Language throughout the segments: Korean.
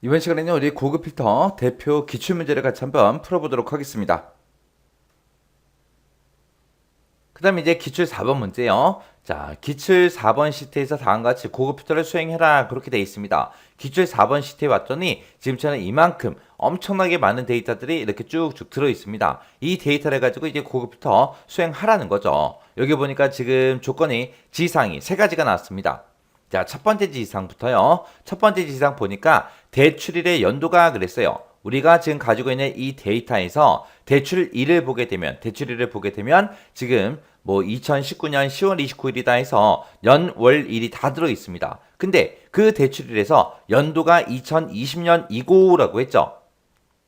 이번 시간에는 우리 고급 필터 대표 기출문제를 같이 한번 풀어보도록 하겠습니다. 그 다음에 이제 기출 4번 문제요. 자, 기출 4번 시트에서 다음과 같이 고급 필터를 수행해라. 그렇게 되어 있습니다. 기출 4번 시트에 왔더니 지금처럼 이만큼 엄청나게 많은 데이터들이 이렇게 쭉쭉 들어 있습니다. 이 데이터를 가지고 이제 고급 필터 수행하라는 거죠. 여기 보니까 지금 조건이 지상이 세 가지가 나왔습니다. 자, 첫 번째 지상부터요. 첫 번째 지상 보니까 대출일의 연도가 그랬어요. 우리가 지금 가지고 있는 이 데이터에서 대출일을 보게 되면, 지금 뭐 2019년 10월 29일이다 해서 연, 월, 일이 다 들어 있습니다. 근데 그 대출일에서 연도가 2020년 이고라고 했죠.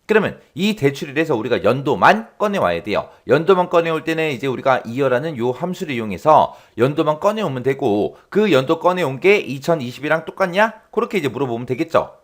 그러면 이 대출일에서 우리가 연도만 꺼내와야 돼요. 연도만 꺼내올 때는 이제 우리가 이어라는 요 함수를 이용해서 연도만 꺼내오면 되고, 그 연도 꺼내온 게 2020이랑 똑같냐? 그렇게 이제 물어보면 되겠죠.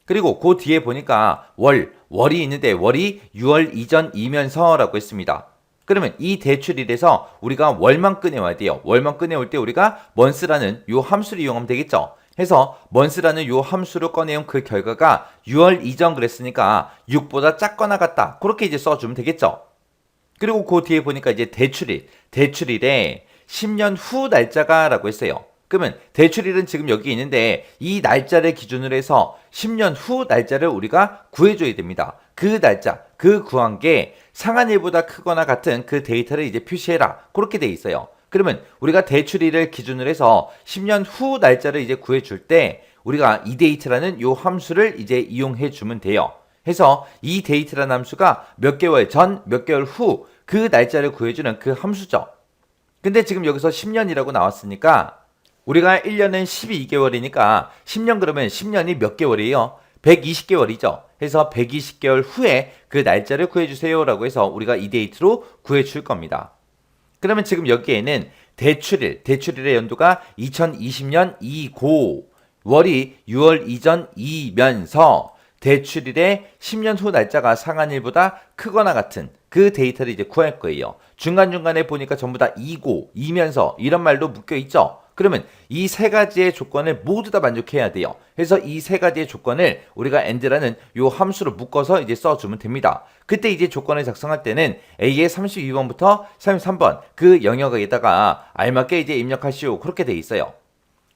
그리고 그 뒤에 보니까 월이 있는데 월이 6월 이전이면서라고 했습니다. 그러면 이 대출일에서 우리가 월만 꺼내와야 돼요. 월만 꺼내올 때 우리가 month라는 요 함수를 이용하면 되겠죠. 해서 month라는 요 함수로 꺼내온 그 결과가 6월 이전 그랬으니까 6보다 작거나 같다. 그렇게 이제 써주면 되겠죠. 그리고 그 뒤에 보니까 이제 대출일에 10년 후 날짜가라고 했어요. 그러면 대출일은 지금 여기 있는데 이 날짜를 기준으로 해서 10년 후 날짜를 우리가 구해줘야 됩니다. 그 날짜, 그 구한 게 상한일보다 크거나 같은 그 데이터를 이제 표시해라. 그렇게 돼 있어요. 그러면 우리가 대출일을 기준으로 해서 10년 후 날짜를 이제 구해줄 때 우리가 이데이트라는 요 함수를 이제 이용해 주면 돼요. 해서 이 데이트라는 함수가 몇 개월 전, 몇 개월 후 그 날짜를 구해주는 그 함수죠. 근데 지금 여기서 10년이라고 나왔으니까 우리가 1년은 12개월이니까 10년 그러면 10년이 몇 개월이에요? 120개월이죠. 해서 120개월 후에 그 날짜를 구해주세요 라고 해서 우리가 이 데이트로 구해줄 겁니다. 그러면 지금 여기에는 대출일의 연도가 2020년 이고, 월이 6월 이전이면서 대출일의 10년 후 날짜가 상한일보다 크거나 같은 그 데이터를 이제 구할 거예요. 중간중간에 보니까 전부 다 이고, 이면서 이런 말도 묶여 있죠. 그러면 이 세 가지의 조건을 모두 다 만족해야 돼요. 그래서 이 세 가지의 조건을 우리가 and라는 요 함수로 묶어서 이제 써주면 됩니다. 그때 이제 조건을 작성할 때는 A의 32번부터 33번 그 영역에다가 알맞게 이제 입력하시오. 그렇게 돼 있어요.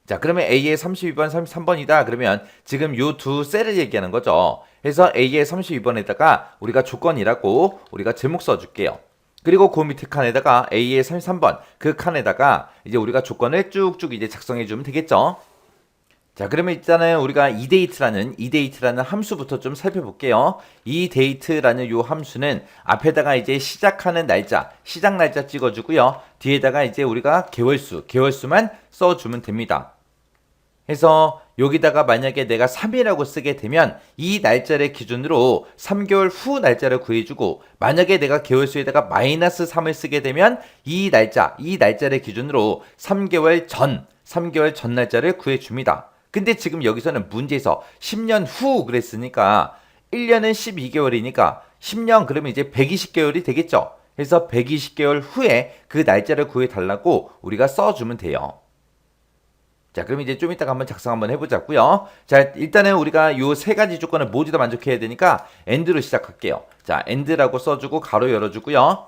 자, 그러면 A의 32번, 33번이다. 그러면 지금 요 두 셀을 얘기하는 거죠. 그래서 A의 32번에다가 우리가 조건이라고 우리가 제목 써줄게요. 그리고 그 밑에 칸에다가 A의 33번 그 칸에다가 이제 우리가 조건을 쭉쭉 이제 작성해 주면 되겠죠. 자, 그러면 일단은 우리가 이데이트라는 함수부터 좀 살펴볼게요. 이데이트라는 요 함수는 앞에다가 이제 시작하는 날짜, 시작 날짜 찍어주고요. 뒤에다가 이제 우리가 개월수만 써주면 됩니다. 해서 여기다가 만약에 내가 3이라고 쓰게 되면 이 날짜를 기준으로 3개월 후 날짜를 구해주고, 만약에 내가 개월수에다가 마이너스 3을 쓰게 되면 이 날짜를 기준으로 3개월 전 날짜를 구해줍니다. 근데 지금 여기서는 문제에서 10년 후 그랬으니까 1년은 12개월이니까 10년 그러면 이제 120개월이 되겠죠. 그래서 120개월 후에 그 날짜를 구해달라고 우리가 써주면 돼요. 자, 그럼 이제 좀 이따가 한번 작성 한번 해보자고요. 자, 일단은 우리가 요 세 가지 조건을 모두 다 만족해야 되니까 and로 시작할게요. 자, and라고 써주고 가로 열어주고요.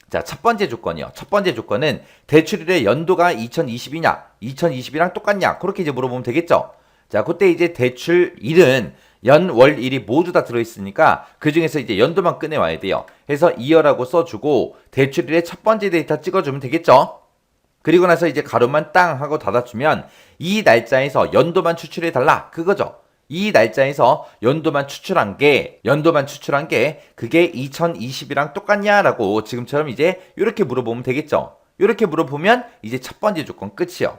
자, 첫 번째 조건이요. 첫 번째 조건은 대출일의 연도가 2020이냐, 2020이랑 똑같냐, 그렇게 이제 물어보면 되겠죠. 자, 그때 이제 대출일은 연, 월, 일이 모두 다 들어있으니까 그 중에서 이제 연도만 꺼내와야 돼요. 그래서 이어라고 써주고 대출일의 첫 번째 데이터 찍어주면 되겠죠. 그리고 나서 이제 가로만 땅 하고 닫아주면 이 날짜에서 연도만 추출해 달라 그거죠. 이 날짜에서 연도만 추출한 게 그게 2020이랑 똑같냐라고 지금처럼 이제 이렇게 물어보면 되겠죠. 이렇게 물어보면 이제 첫 번째 조건 끝이요.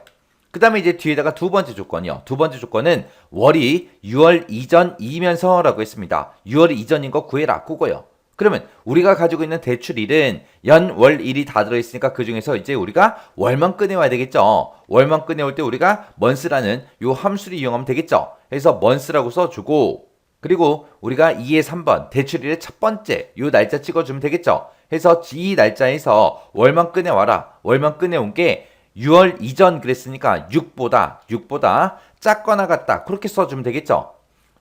그 다음에 이제 뒤에다가 두 번째 조건이요. 두 번째 조건은 월이 6월 이전이면서라고 했습니다. 6월 이전인 거 구해라 그거요. 그러면 우리가 가지고 있는 대출일은 연, 월, 일이 다 들어있으니까 그 중에서 이제 우리가 월만 꺼내와야 되겠죠. 월만 꺼내올 때 우리가 month라는 요 함수를 이용하면 되겠죠. 그래서 month라고 써주고, 그리고 우리가 2의 3번 대출일의 첫 번째 요 날짜 찍어주면 되겠죠. 해서 이 날짜에서 월만 꺼내와라. 월만 꺼내온 게 6월 이전 그랬으니까 6보다 작거나 같다. 그렇게 써주면 되겠죠.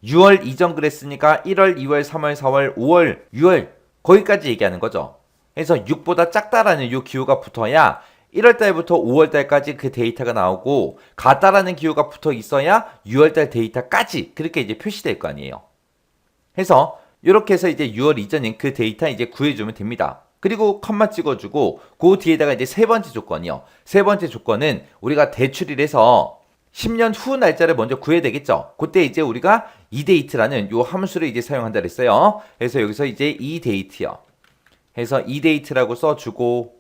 6월 이전 그랬으니까 1월, 2월, 3월, 4월, 5월, 6월 거기까지 얘기하는 거죠. 그래서 6보다 작다라는 요 기호가 붙어야 1월 달부터 5월 달까지 그 데이터가 나오고 같다라는 기호가 붙어 있어야 6월 달 데이터까지 그렇게 이제 표시될 거 아니에요. 해서 이렇게 해서 이제 6월 이전인 그 데이터 이제 구해주면 됩니다. 그리고 컴마 찍어주고 그 뒤에다가 이제 세 번째 조건이요. 세 번째 조건은 우리가 대출을 해서 10년 후 날짜를 먼저 구해야 되겠죠. 그때 이제 우리가 이데이트라는 요 함수를 이제 사용한다 그랬어요. 그래서 여기서 이제 이데이트요. 해서 이데이트라고 써주고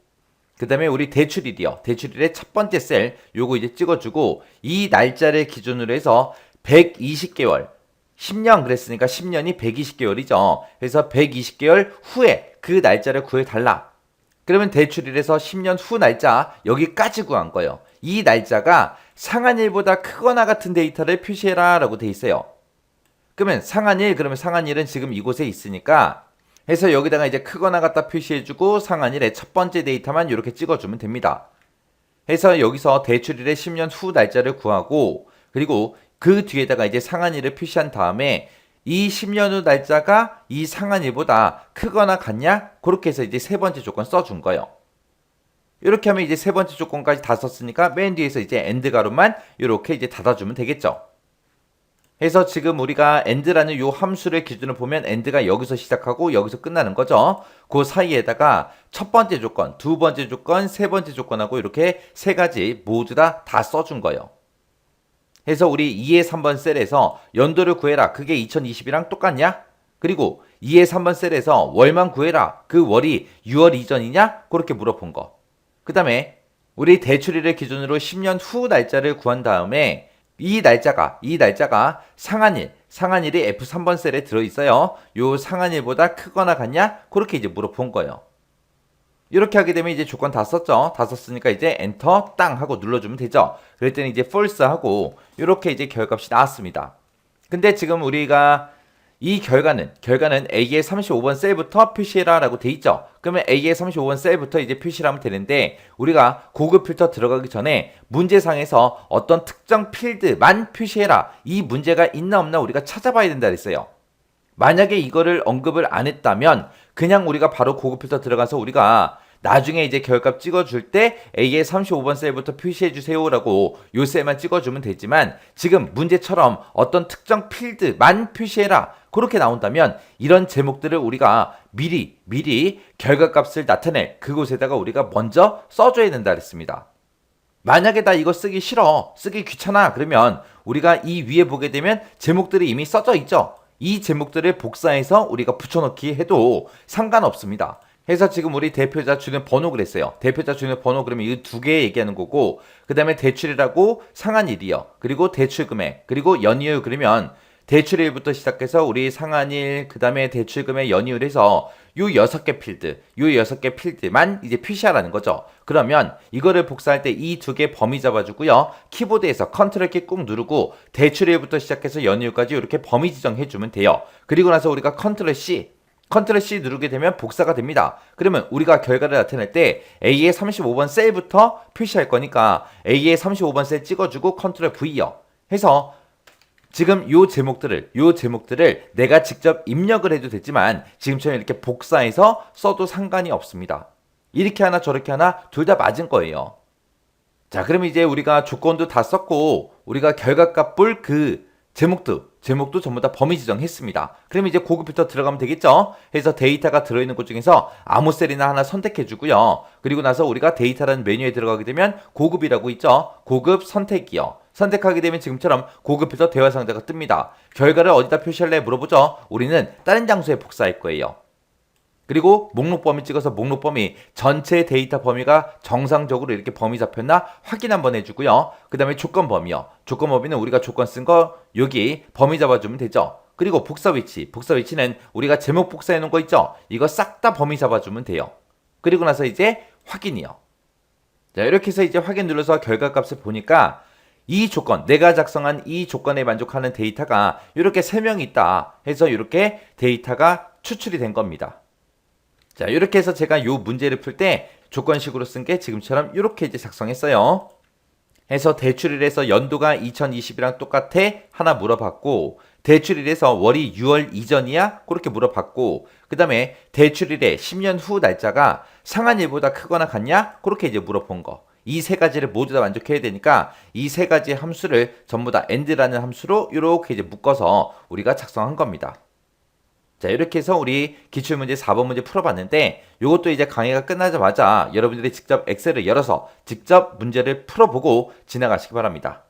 그 다음에 우리 대출일이요. 대출일의 첫 번째 셀 요거 이제 찍어주고 이 날짜를 기준으로 해서 120개월 10년 그랬으니까 10년이 120개월이죠. 그래서 120개월 후에 그 날짜를 구해달라. 그러면 대출일에서 10년 후 날짜 여기까지 구한 거예요. 이 날짜가 상한일보다 크거나 같은 데이터를 표시해라 라고 돼 있어요. 그러면 상한일은 지금 이곳에 있으니까 해서 여기다가 이제 크거나 같다 표시해주고 상한일의 첫 번째 데이터만 이렇게 찍어주면 됩니다. 해서 여기서 대출일의 10년 후 날짜를 구하고 그리고 그 뒤에다가 이제 상한일을 표시한 다음에 이 10년 후 날짜가 이 상한일보다 크거나 같냐? 그렇게 해서 이제 세 번째 조건 써준 거예요. 이렇게 하면 이제 세 번째 조건까지 다 썼으니까 맨 뒤에서 이제 엔드 가로만 이렇게 이제 닫아주면 되겠죠. 해서 지금 우리가 end라는 요 함수를 기준으로 보면 end가 여기서 시작하고 여기서 끝나는 거죠. 그 사이에다가 첫 번째 조건, 두 번째 조건, 세 번째 조건하고 이렇게 세 가지 모두 다 써준 거예요. 해서 우리 2의 3번 셀에서 연도를 구해라. 그게 2020이랑 똑같냐? 그리고 2의 3번 셀에서 월만 구해라. 그 월이 6월 이전이냐? 그렇게 물어본 거. 그 다음에 우리 대출일을 기준으로 10년 후 날짜를 구한 다음에 이 날짜가 상한일이 F3번 셀에 들어있어요. 요 상한일보다 크거나 같냐? 그렇게 이제 물어본 거예요. 이렇게 하게 되면 이제 조건 다 썼죠. 다 썼으니까 이제 엔터 땅 하고 눌러주면 되죠. 그럴 때는 이제 false 하고 이렇게 이제 결과값이 나왔습니다. 근데 지금 우리가 이 결과는 A의 35번 셀부터 표시해라 라고 돼 있죠. 그러면 A의 35번 셀부터 이제 표시를 하면 되는데 우리가 고급 필터 들어가기 전에 문제상에서 어떤 특정 필드만 표시해라. 이 문제가 있나 없나 우리가 찾아봐야 된다 그랬어요. 만약에 이거를 언급을 안 했다면 그냥 우리가 바로 고급 필터 들어가서 우리가 나중에 이제 결과값 찍어줄 때 A의 35번 셀부터 표시해주세요 라고 요 셀만 찍어주면 되지만 지금 문제처럼 어떤 특정 필드만 표시해라 그렇게 나온다면 이런 제목들을 우리가 미리 결과값을 나타낼 그곳에다가 우리가 먼저 써줘야 된다 그랬습니다. 만약에 나 이거 쓰기 싫어, 쓰기 귀찮아 그러면 우리가 이 위에 보게 되면 제목들이 이미 써져 있죠. 이 제목들을 복사해서 우리가 붙여넣기 해도 상관없습니다. 해서 지금 우리 대표자 주는 번호 그랬어요. 대표자 주는 번호 그러면 이 두 개 얘기하는 거고 그 다음에 대출이라고 상한일이요. 그리고 대출금액 그리고 연이율 그러면 대출일부터 시작해서 우리 상한일 그 다음에 대출금액 연이율 해서 요 6개 필드만 이제 표시하라는 거죠. 그러면 이거를 복사할 때 이 두 개 범위 잡아주고요. 키보드에서 컨트롤 키 꾹 누르고 대출일부터 시작해서 연이율까지 이렇게 범위 지정해주면 돼요. 그리고 나서 우리가 컨트롤 C 누르게 되면 복사가 됩니다. 그러면 우리가 결과를 나타낼 때 A의 35번 셀부터 표시할 거니까 A의 35번 셀 찍어주고 컨트롤 V요. 해서 지금 요 제목들을 내가 직접 입력을 해도 되지만 지금처럼 이렇게 복사해서 써도 상관이 없습니다. 이렇게 하나 저렇게 하나 둘 다 맞은 거예요. 자, 그러면 이제 우리가 조건도 다 썼고 우리가 결과값 볼 그 제목도 전부 다 범위 지정했습니다. 그러면 이제 고급 필터 들어가면 되겠죠? 해서 데이터가 들어있는 곳 중에서 아무 셀이나 하나 선택해주고요. 그리고 나서 우리가 데이터라는 메뉴에 들어가게 되면 고급이라고 있죠? 고급 선택이요. 선택하게 되면 지금처럼 고급 필터 대화 상자가 뜹니다. 결과를 어디다 표시할래 물어보죠? 우리는 다른 장소에 복사할 거예요. 그리고 목록 범위 찍어서 목록 범위 전체 데이터 범위가 정상적으로 이렇게 범위 잡혔나 확인 한번 해주고요. 그 다음에 조건 범위요. 조건 범위는 우리가 조건 쓴 거 여기 범위 잡아주면 되죠. 그리고 복사 위치는 우리가 제목 복사해 놓은 거 있죠. 이거 싹 다 범위 잡아주면 돼요. 그리고 나서 이제 확인이요. 자, 이렇게 해서 이제 확인 눌러서 결과값을 보니까 이 조건, 내가 작성한 이 조건에 만족하는 데이터가 이렇게 3명 있다 해서 이렇게 데이터가 추출이 된 겁니다. 자, 이렇게 해서 제가 요 문제를 풀 때 조건식으로 쓴 게 지금처럼 이렇게 이제 작성했어요. 해서 대출일에서 연도가 2020이랑 똑같아? 하나 물어봤고, 대출일에서 월이 6월 이전이야? 그렇게 물어봤고, 그 다음에 대출일에 10년 후 날짜가 상한일보다 크거나 같냐? 그렇게 이제 물어본 거. 이 세 가지를 모두 다 만족해야 되니까 이 세 가지 함수를 전부 다 and라는 함수로 이렇게 이제 묶어서 우리가 작성한 겁니다. 자, 이렇게 해서 우리 기출문제 4번 문제 풀어봤는데 이것도 이제 강의가 끝나자마자 여러분들이 직접 엑셀을 열어서 직접 문제를 풀어보고 지나가시기 바랍니다.